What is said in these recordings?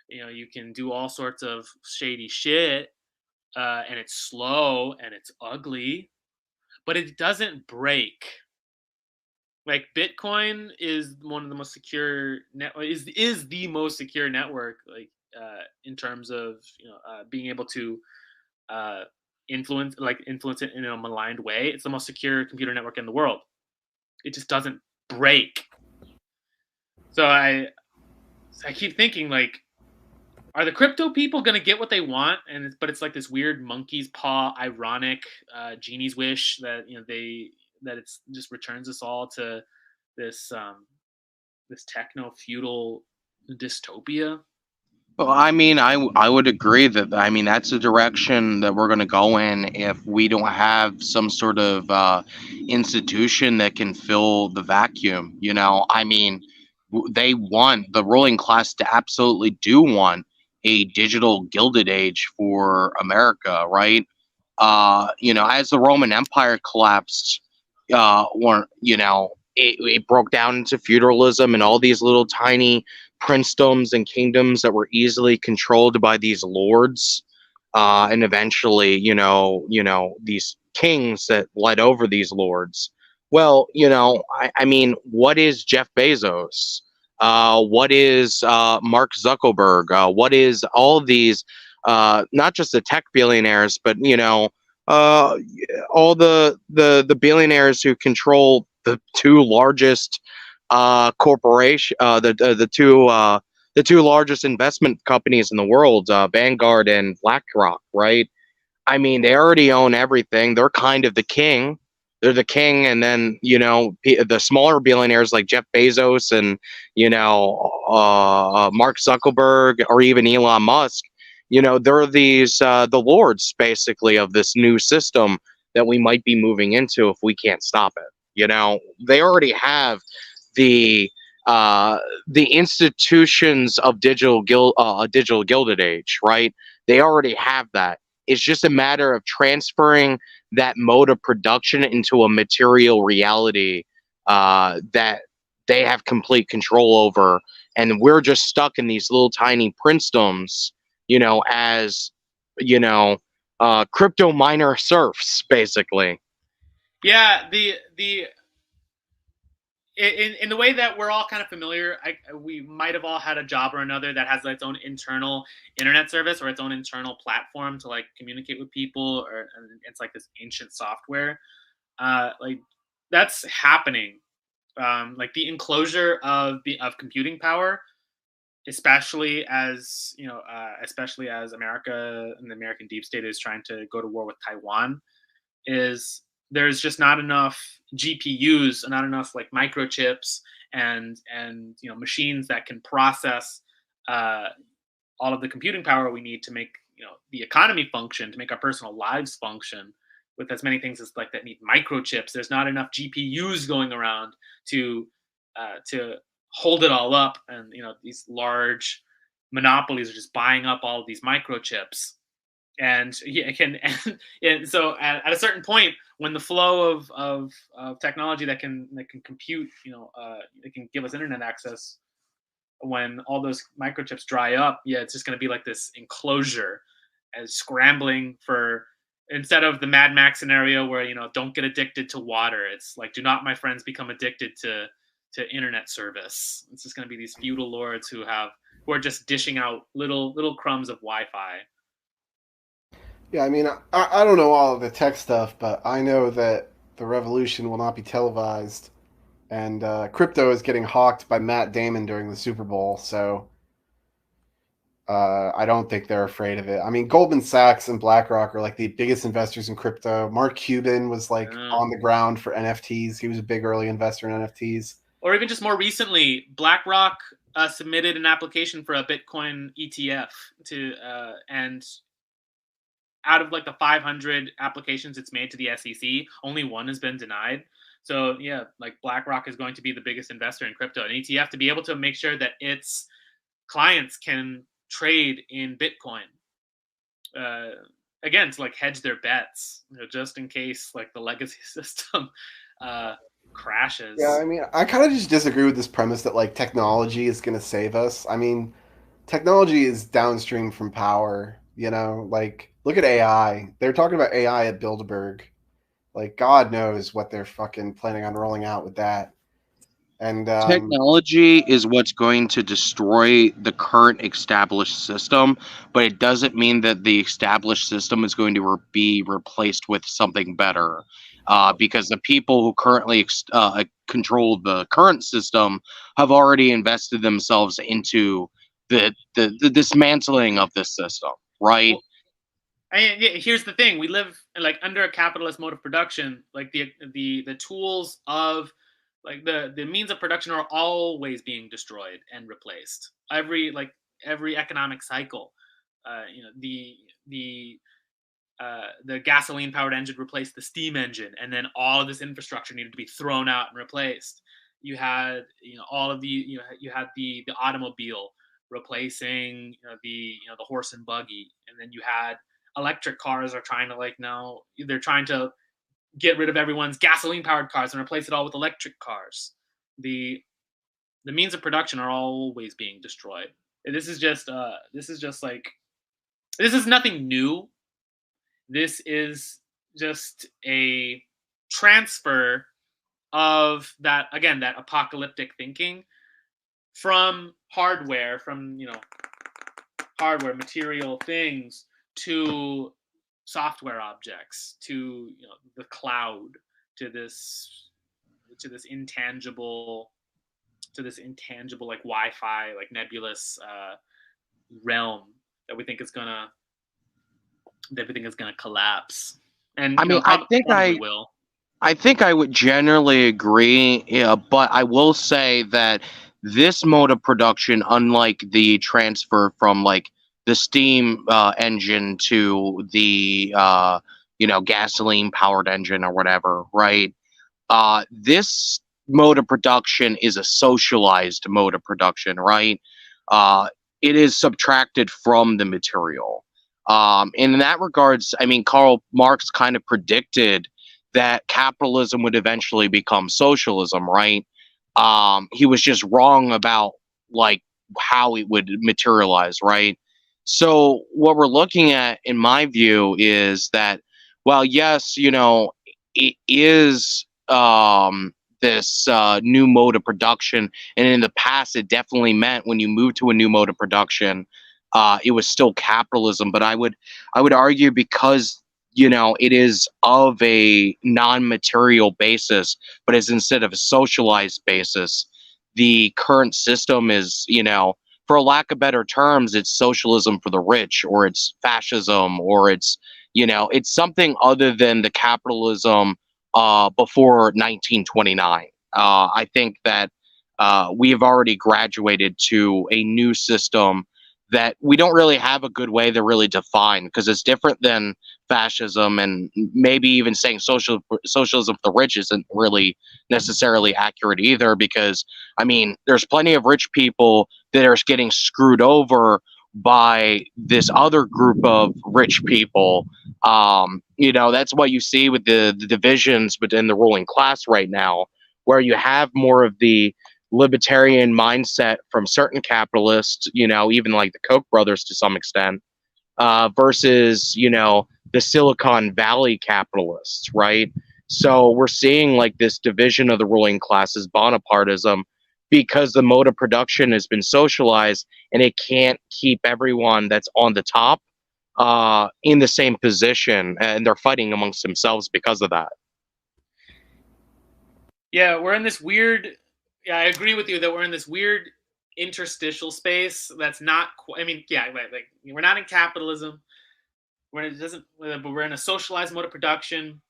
you can do all sorts of shady shit, and it's slow and it's ugly, but it doesn't break. Like Bitcoin is one of the most secure is the most secure network, like in terms of being able to uh, influence it in a maligned way. It's the most secure computer network in the world. It just doesn't break. So I keep thinking, like, are the crypto people gonna get what they want? But it's like this weird monkey's paw, ironic genie's wish that it's just returns us all to this this techno feudal dystopia. Well, I mean, I would agree that, I mean, that's the direction that we're going to go in if we don't have some sort of institution that can fill the vacuum. I mean, they want the ruling class to absolutely do want a digital gilded age for America, right? As the Roman Empire collapsed, it broke down into feudalism and all these little tiny princedoms and kingdoms that were easily controlled by these lords, and eventually, these kings that led over these lords. Well, I mean, what is Jeff Bezos? What is Mark Zuckerberg? What is all of these? Not just the tech billionaires, but uh, all the billionaires who control the two largest the two largest investment companies in the world, Vanguard and BlackRock, right? I mean, they already own everything. They're kind of the king. They're the king, and then the smaller billionaires like Jeff Bezos and Mark Zuckerberg or even Elon Musk. They're the lords basically of this new system that we might be moving into if we can't stop it. They already have the the institutions of digital gilded age, right? They already have that. It's just a matter of transferring that mode of production into a material reality that they have complete control over, and we're just stuck in these little tiny princedoms, as crypto miner serfs, basically. Yeah, the in the way that we're all kind of familiar, we might have all had a job or another that has its own internal internet service or its own internal platform to like communicate with people, or it's like this ancient software. Like that's happening. Like the enclosure of computing power, especially as America and the American deep state is trying to go to war with Taiwan, is there's just not enough GPUs, not enough like microchips and machines that can process all of the computing power we need to make the economy function, to make our personal lives function. With as many things as like that need microchips, there's not enough GPUs going around to hold it all up, and these large monopolies are just buying up all of these microchips. And yeah, it can and so at a certain point, when the flow of technology that can compute, it can give us internet access, when all those microchips dry up, yeah, it's just going to be like this enclosure as scrambling for, instead of the Mad Max scenario where don't get addicted to water, it's like, do not, my friends, become addicted to internet service. It's just going to be these feudal lords who are just dishing out little crumbs of Wi-Fi. Yeah, I mean, I don't know all of the tech stuff, but I know that the revolution will not be televised, and crypto is getting hawked by Matt Damon during the Super Bowl, so I don't think they're afraid of it. I mean, Goldman Sachs and BlackRock are like the biggest investors in crypto. Mark Cuban was like on the ground for NFTs. He was a big early investor in NFTs. Or even just more recently, BlackRock submitted an application for a Bitcoin ETF and out of like the 500 applications it's made to the SEC, only one has been denied. So yeah, like BlackRock is going to be the biggest investor in crypto, and ETF to be able to make sure that its clients can trade in Bitcoin. Again, to like hedge their bets, just in case like the legacy system crashes. Yeah, I mean, I kind of just disagree with this premise that like technology is going to save us. I mean, technology is downstream from power. You know, like look at AI. They're talking about AI at Bilderberg. Like God knows what they're fucking planning on rolling out with that. And Technology is what's going to destroy the current established system, but it doesn't mean that the established system is going to be replaced with something better. Because the people who currently control the current system have already invested themselves into the dismantling of this system, right? Well, here's the thing: we live like under a capitalist mode of production. Like the tools of like the means of production are always being destroyed and replaced. Every economic cycle, the gasoline powered engine replaced the steam engine, and then all of this infrastructure needed to be thrown out and replaced. You had all of the you had the automobile replacing the horse and buggy, and then you had electric cars are trying to now they're trying to get rid of everyone's gasoline powered cars and replace it all with electric cars. The means of production are always being destroyed. This is just this is nothing new. This is just a transfer of that, again, that apocalyptic thinking from hardware, hardware material things, to software objects, to the cloud, to this intangible like Wi-Fi, like nebulous realm that we think is gonna collapse, and I mean, probably will. I think I would generally agree, yeah, but I will say that this mode of production, unlike the transfer from like the steam engine to the gasoline powered engine or whatever, right? This mode of production is a socialized mode of production, right? Uh, it is subtracted from the material. In that regards, I mean, Karl Marx kind of predicted that capitalism would eventually become socialism, right? He was just wrong about like how it would materialize, right? So what we're looking at, in my view, is that, well, yes, it is this new mode of production, and in the past, it definitely meant when you move to a new mode of production, it was still capitalism. But I would argue, because it is of a non-material basis, but is instead of a socialized basis. The current system is, for lack of better terms, it's socialism for the rich, or it's fascism, or it's something other than the capitalism before 1929. I think that we have already graduated to a new system that we don't really have a good way to really define, because it's different than fascism, and maybe even saying socialism for the rich isn't really necessarily accurate either, because I mean, there's plenty of rich people that are getting screwed over by this other group of rich people. That's what you see with the divisions within the ruling class right now, where you have more of the libertarian mindset from certain capitalists, even like the Koch brothers to some extent, versus, the Silicon Valley capitalists, right? So we're seeing like this division of the ruling classes, Bonapartism, because the mode of production has been socialized, and it can't keep everyone that's on the top in the same position, and they're fighting amongst themselves because of that. Yeah, we're in this weird. Yeah, I agree with you that we're in this weird interstitial space that's not. I mean, yeah, like we're not in capitalism. It doesn't, but we're in a socialized mode of production.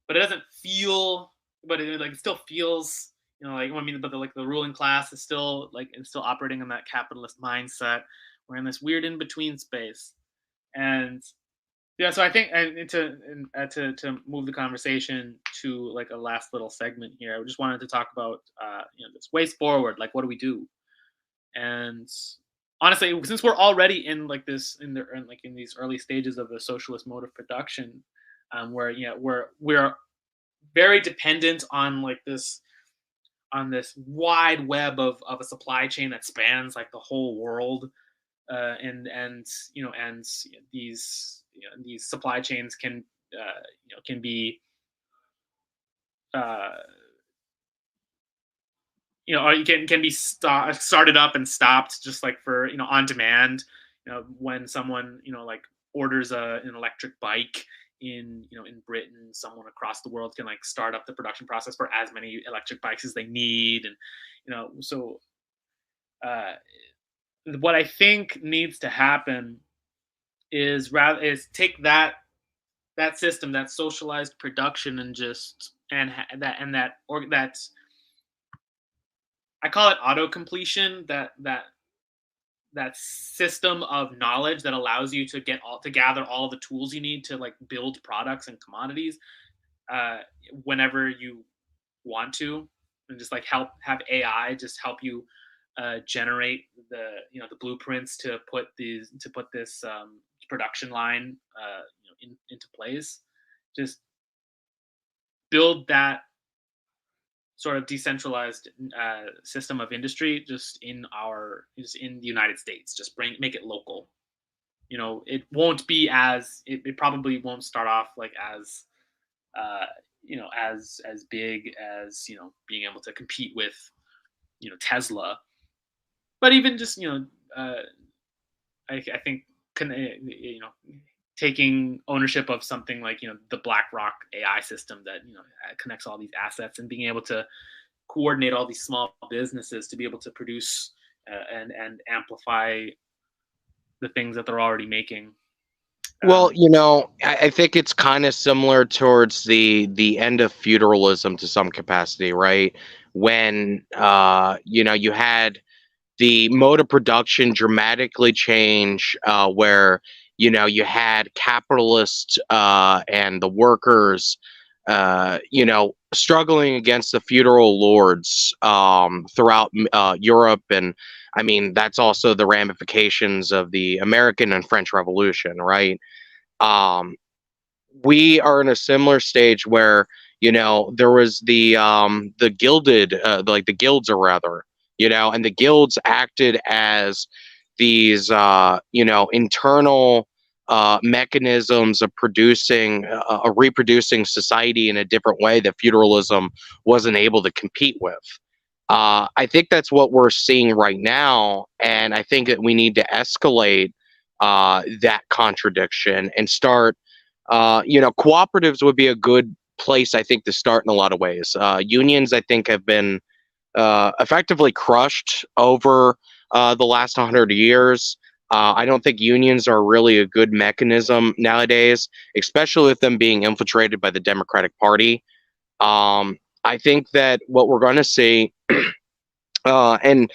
But it doesn't feel. But it still feels. Like I mean, but the ruling class is still it's still operating in that capitalist mindset. We're in this weird in between space, and yeah, so I think, and to move the conversation to like a last little segment here, I just wanted to talk about this ways forward. Like, what do we do? And honestly, since we're already in like this in these early stages of the socialist mode of production, where we're very dependent on on this wide web of a supply chain that spans like the whole world, and these supply chains can be uh, or you can be started up and stopped just like for on demand. When someone like orders an electric bike in Britain, someone across the world can like start up the production process for as many electric bikes as they need, and so uh, what I think needs to happen is take that system, that socialized production, and just and that I call it auto completion. That system of knowledge that allows you to gather all the tools you need to like build products and commodities uh, whenever you want to, and just like have AI just help you generate the blueprints to put this production line into place. Just build that sort of decentralized system of industry just in the United States. Just make it local. It won't be it probably won't start off like uh, as big as being able to compete with Tesla, but even just I think taking ownership of something like the BlackRock AI system that connects all these assets, and being able to coordinate all these small businesses to be able to produce and amplify the things that they're already making. Well, I think it's kind of similar towards the end of feudalism to some capacity, right? When you had the mode of production dramatically change, where you had capitalists and the workers struggling against the feudal lords throughout Europe. And I mean, that's also the ramifications of the American and French Revolution, right? um we are in a similar stage where there was the gilded, like the guilds, or rather, and the guilds acted as these internal mechanisms of producing a reproducing society in a different way that feudalism wasn't able to compete with. I think that's what we're seeing right now, and I think that we need to escalate that contradiction and start. Cooperatives would be a good place, I think, to start in a lot of ways. Unions, I think, have been effectively crushed over the last 100 years. I don't think unions are really a good mechanism nowadays, especially with them being infiltrated by the Democratic Party. I think that what we're going to see, and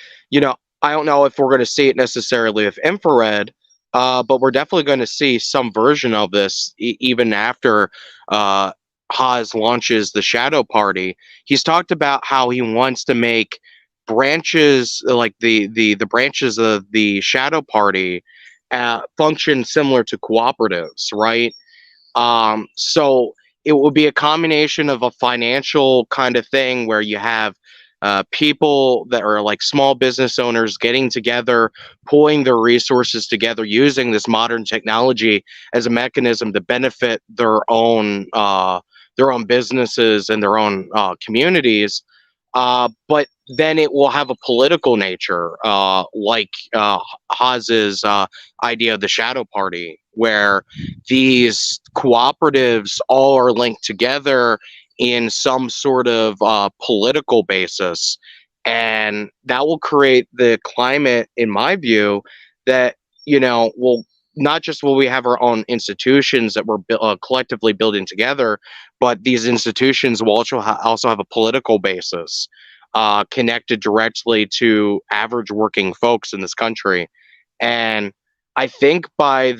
I don't know if we're going to see it necessarily with infrared, but we're definitely going to see some version of this even after Haas launches the Shadow Party. He's talked about how he wants to make branches, like the branches of the Shadow Party, function similar to cooperatives, right? So it will be a combination of a financial kind of thing where you have people that are like small business owners getting together, pulling their resources together, using this modern technology as a mechanism to benefit their own businesses and their own communities. But then it will have a political nature, like Haas's idea of the Shadow Party, where these cooperatives all are linked together in some sort of political basis. And that will create the climate, in my view, that, will not just will we have our own institutions that we're collectively building together, but these institutions will also have a political basis connected directly to average working folks in this country. And I think by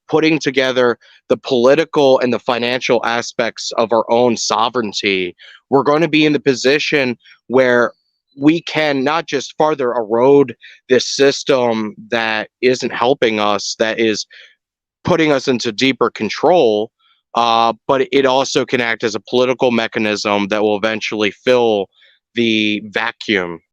putting together the political and the financial aspects of our own sovereignty, we're going to be in the position where we can not just further erode this system that isn't helping us, that is putting us into deeper control, but it also can act as a political mechanism that will eventually fill the vacuum